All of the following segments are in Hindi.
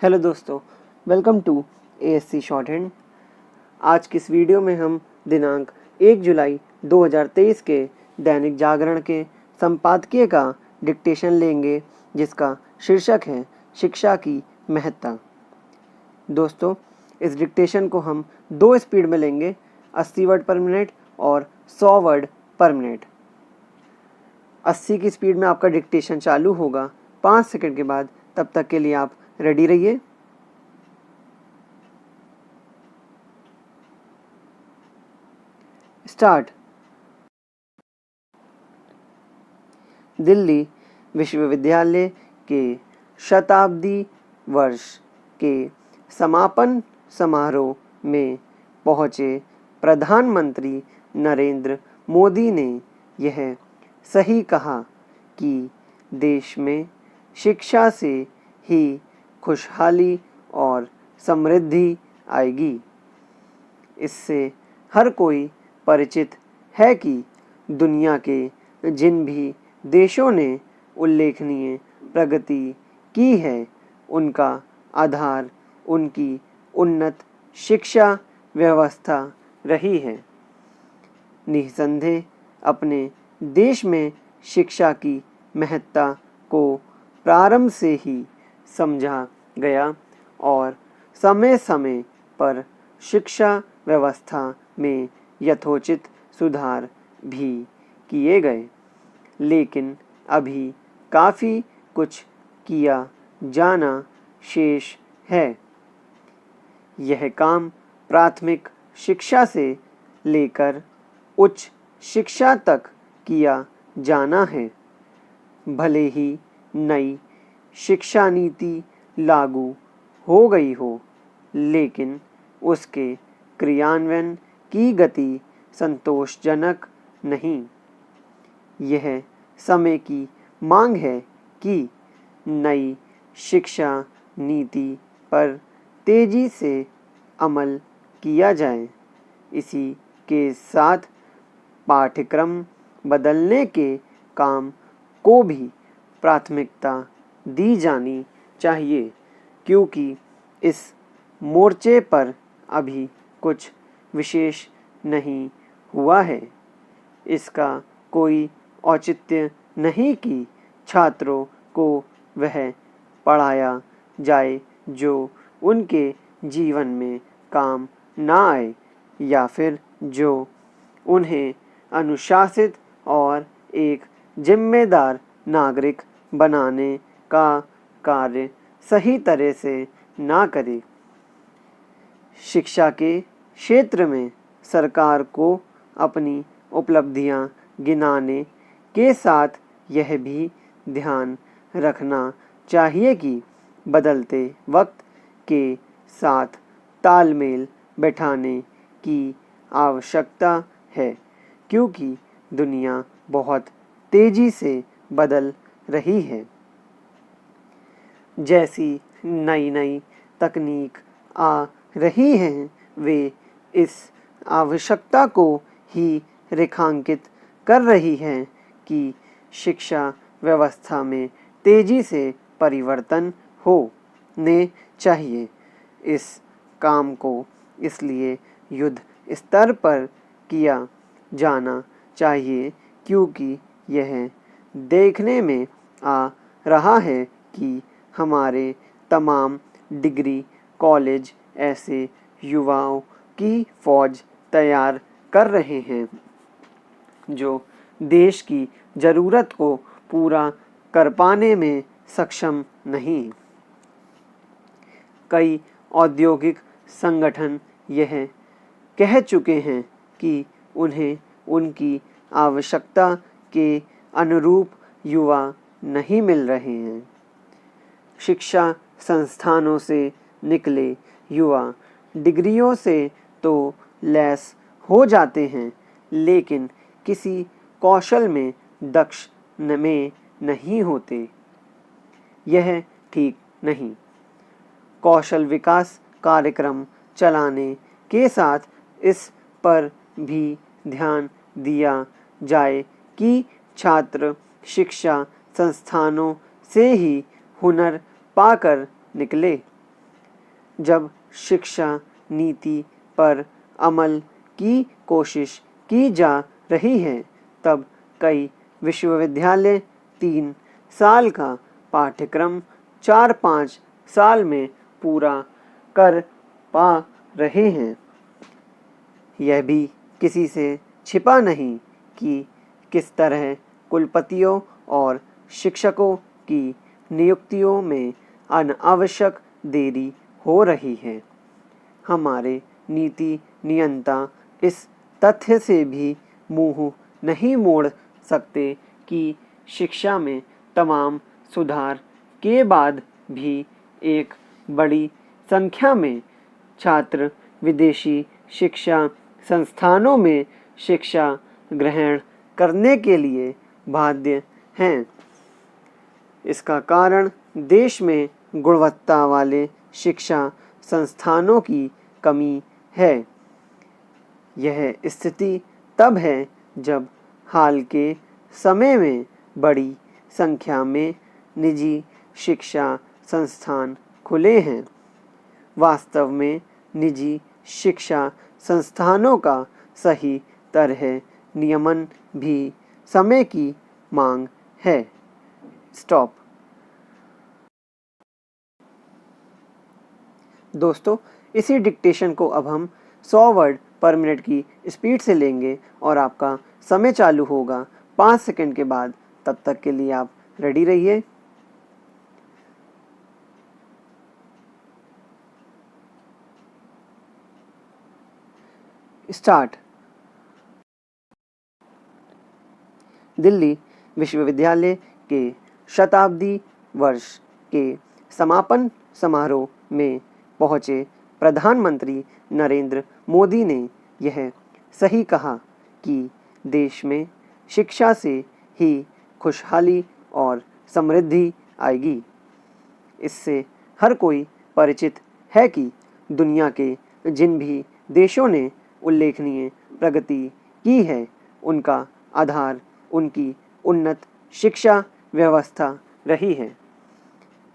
हेलो दोस्तों, welcome to ASC short hand. आज की इस वीडियो में हम दिनांक 1 जुलाई 2023 के दैनिक जागरण के संपादकीय का डिक्टेशन लेंगे, जिसका शीर्षक है शिक्षा की महत्ता। दोस्तों, इस डिक्टेशन को हम 2 स्पीड में लेंगे, 80 वर्ड पर मिनट और 100 वर्ड पर मिनट। 80 की स्पीड में आपका डिक्टेशन चालू होगा 5 सेकंड के बाद। तब तक के लिए आप रेडी रहिए। स्टार्ट। दिल्ली विश्वविद्यालय के शताब्दी वर्ष के समापन समारोह में पहुंचे प्रधानमंत्री नरेंद्र मोदी ने यह सही कहा कि देश में शिक्षा से ही खुशहाली और समृद्धि आएगी। इससे हर कोई परिचित है कि दुनिया के जिन भी देशों ने उल्लेखनीय प्रगति की है, उनका आधार उनकी उन्नत शिक्षा व्यवस्था रही है। निस्संदेह अपने देश में शिक्षा की महत्ता को प्रारंभ से ही समझा गया और समय समय पर शिक्षा व्यवस्था में यथोचित सुधार भी किए गए, लेकिन अभी काफ़ी कुछ किया जाना शेष है। यह काम प्राथमिक शिक्षा से लेकर उच्च शिक्षा तक किया जाना है। भले ही नई शिक्षा नीति लागू हो गई हो, लेकिन उसके क्रियान्वयन की गति संतोषजनक नहीं। यह समय की मांग है कि नई शिक्षा नीति पर तेजी से अमल किया जाए। इसी के साथ पाठ्यक्रम बदलने के काम को भी प्राथमिकता दी जानी चाहिए, क्योंकि इस मोर्चे पर अभी कुछ विशेष नहीं हुआ है। इसका कोई औचित्य नहीं कि छात्रों को वह पढ़ाया जाए जो उनके जीवन में काम ना आए, या फिर जो उन्हें अनुशासित और एक जिम्मेदार नागरिक बनाने का कार्य सही तरह से ना करे। शिक्षा के क्षेत्र में सरकार को अपनी उपलब्धियां गिनाने के साथ यह भी ध्यान रखना चाहिए कि बदलते वक्त के साथ तालमेल बैठाने की आवश्यकता है, क्योंकि दुनिया बहुत तेजी से बदल रही है। जैसी नई नई तकनीक आ रही हैं, वे इस आवश्यकता को ही रेखांकित कर रही हैं कि शिक्षा व्यवस्था में तेजी से परिवर्तन होने चाहिए। इस काम को इसलिए युद्ध स्तर पर किया जाना चाहिए, क्योंकि यह देखने में आ रहा है कि हमारे तमाम डिग्री कॉलेज ऐसे युवाओं की फौज तैयार कर रहे हैं जो देश की ज़रूरत को पूरा कर पाने में सक्षम नहीं। कई औद्योगिक संगठन यह कह चुके हैं कि उन्हें उनकी आवश्यकता के अनुरूप युवा नहीं मिल रहे हैं। शिक्षा संस्थानों से निकले युवा डिग्रियों से तो लैस हो जाते हैं, लेकिन किसी कौशल में दक्ष में नहीं होते। यह ठीक नहीं। कौशल विकास कार्यक्रम चलाने के साथ इस पर भी ध्यान दिया जाए कि छात्र शिक्षा संस्थानों से ही हुनर पाकर निकले। जब शिक्षा नीति पर अमल की कोशिश की जा रही है, तब कई विश्वविद्यालय 3 साल का पाठ्यक्रम 4-5 साल में पूरा कर पा रहे हैं। यह भी किसी से छिपा नहीं कि किस तरह कुलपतियों और शिक्षकों की नियुक्तियों में अनावश्यक देरी हो रही है। हमारे नीति नियंता इस तथ्य से भी मुंह नहीं मोड़ सकते कि शिक्षा में तमाम सुधार के बाद भी एक बड़ी संख्या में छात्र विदेशी शिक्षा संस्थानों में शिक्षा ग्रहण करने के लिए बाध्य हैं। इसका कारण देश में गुणवत्ता वाले शिक्षा संस्थानों की कमी है। यह स्थिति तब है जब हाल के समय में बड़ी संख्या में निजी शिक्षा संस्थान खुले हैं। वास्तव में निजी शिक्षा संस्थानों का सही तरह नियमन भी समय की मांग है। स्टॉप। दोस्तों, इसी डिक्टेशन को अब हम 100 वर्ड पर मिनट की स्पीड से लेंगे और आपका समय चालू होगा 5 सेकंड के बाद। तब तक के लिए आप रेडी रहिए। स्टार्ट। दिल्ली विश्वविद्यालय के शताब्दी वर्ष के समापन समारोह में पहुंचे प्रधानमंत्री नरेंद्र मोदी ने यह सही कहा कि देश में शिक्षा से ही खुशहाली और समृद्धि आएगी। इससे हर कोई परिचित है कि दुनिया के जिन भी देशों ने उल्लेखनीय प्रगति की है, उनका आधार उनकी उन्नत शिक्षा व्यवस्था रही है।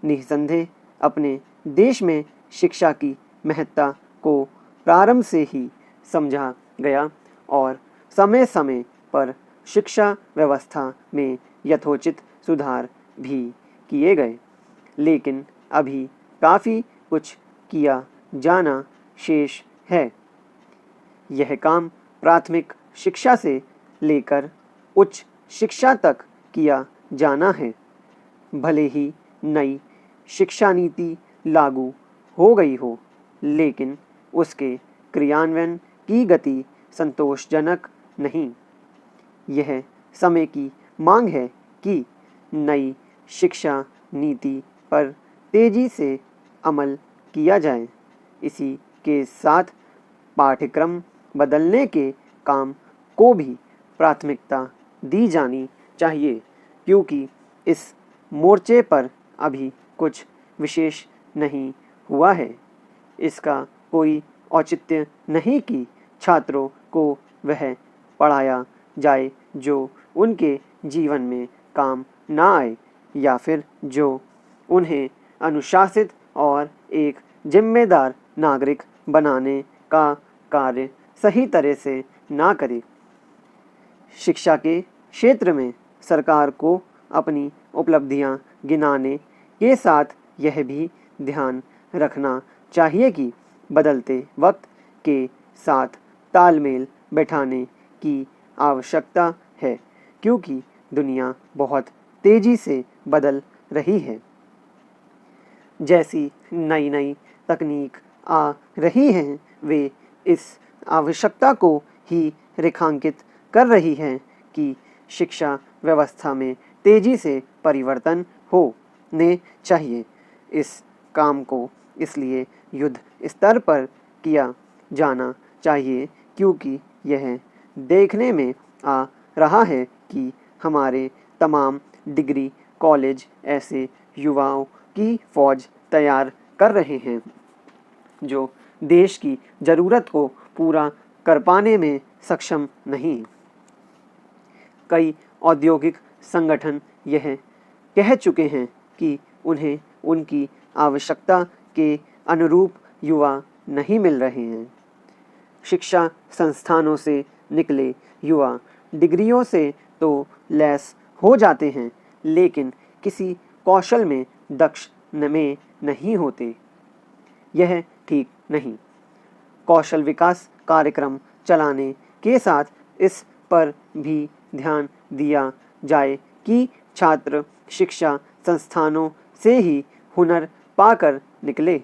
निस्संदेह अपने देश में शिक्षा की महत्ता को प्रारंभ से ही समझा गया और समय समय पर शिक्षा व्यवस्था में यथोचित सुधार भी किए गए, लेकिन अभी काफ़ी कुछ किया जाना शेष है। यह काम प्राथमिक शिक्षा से लेकर उच्च शिक्षा तक किया जाना है। भले ही नई शिक्षा नीति लागू हो गई हो, लेकिन उसके क्रियान्वयन की गति संतोषजनक नहीं। यह समय की मांग है कि नई शिक्षा नीति पर तेजी से अमल किया जाए। इसी के साथ पाठ्यक्रम बदलने के काम को भी प्राथमिकता दी जानी चाहिए, क्योंकि इस मोर्चे पर अभी कुछ विशेष नहीं हुआ है। इसका कोई औचित्य नहीं कि छात्रों को वह पढ़ाया जाए जो उनके जीवन में काम ना आए, या फिर जो उन्हें अनुशासित और एक जिम्मेदार नागरिक बनाने का कार्य सही तरह से ना करे। शिक्षा के क्षेत्र में सरकार को अपनी उपलब्धियां गिनाने के साथ यह भी ध्यान रखना चाहिए कि बदलते वक्त के साथ तालमेल बैठाने की आवश्यकता है, क्योंकि दुनिया बहुत तेज़ी से बदल रही है। जैसी नई नई तकनीक आ रही हैं, वे इस आवश्यकता को ही रेखांकित कर रही हैं कि शिक्षा व्यवस्था में तेज़ी से परिवर्तन होने चाहिए। इस काम को इसलिए युद्ध स्तर पर किया जाना चाहिए, क्योंकि यह देखने में आ रहा है कि हमारे तमाम डिग्री कॉलेज ऐसे युवाओं की फौज तैयार कर रहे हैं जो देश की ज़रूरत को पूरा कर पाने में सक्षम नहीं। कई औद्योगिक संगठन यह कह चुके हैं कि उन्हें उनकी आवश्यकता के अनुरूप युवा नहीं मिल रहे हैं। शिक्षा संस्थानों से निकले युवा डिग्रियों से तो लैस हो जाते हैं, लेकिन किसी कौशल में दक्ष में नहीं होते। यह ठीक नहीं। कौशल विकास कार्यक्रम चलाने के साथ इस पर भी ध्यान दिया जाए कि छात्र शिक्षा संस्थानों से ही हुनर पाकर निकले।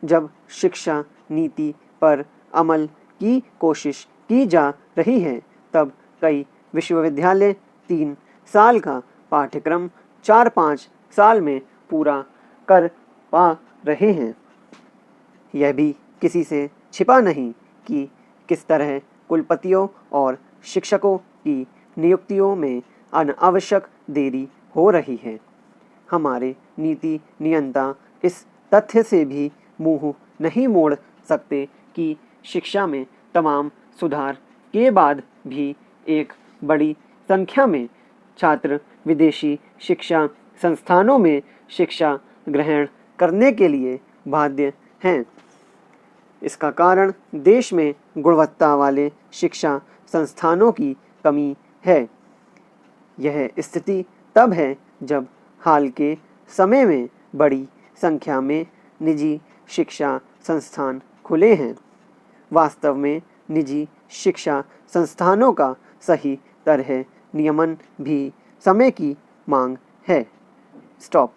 जब शिक्षा नीति पर अमल की कोशिश की जा रही है, तब कई विश्वविद्यालय 3 साल का पाठ्यक्रम 4-5 साल में पूरा कर पा रहे हैं। यह भी किसी से छिपा नहीं कि किस तरह कुलपतियों और शिक्षकों की नियुक्तियों में अनावश्यक देरी हो रही है। हमारे नीति नियंता इस तथ्य से भी मुंह नहीं मोड़ सकते कि शिक्षा में तमाम सुधार के बाद भी एक बड़ी संख्या में छात्र विदेशी शिक्षा संस्थानों में शिक्षा ग्रहण करने के लिए बाध्य हैं। इसका कारण देश में गुणवत्ता वाले शिक्षा संस्थानों की कमी है। यह स्थिति तब है जब हाल के समय में बड़ी संख्या में निजी शिक्षा संस्थान खुले हैं। वास्तव में निजी शिक्षा संस्थानों का सही तरह नियमन भी समय की मांग है। स्टॉप।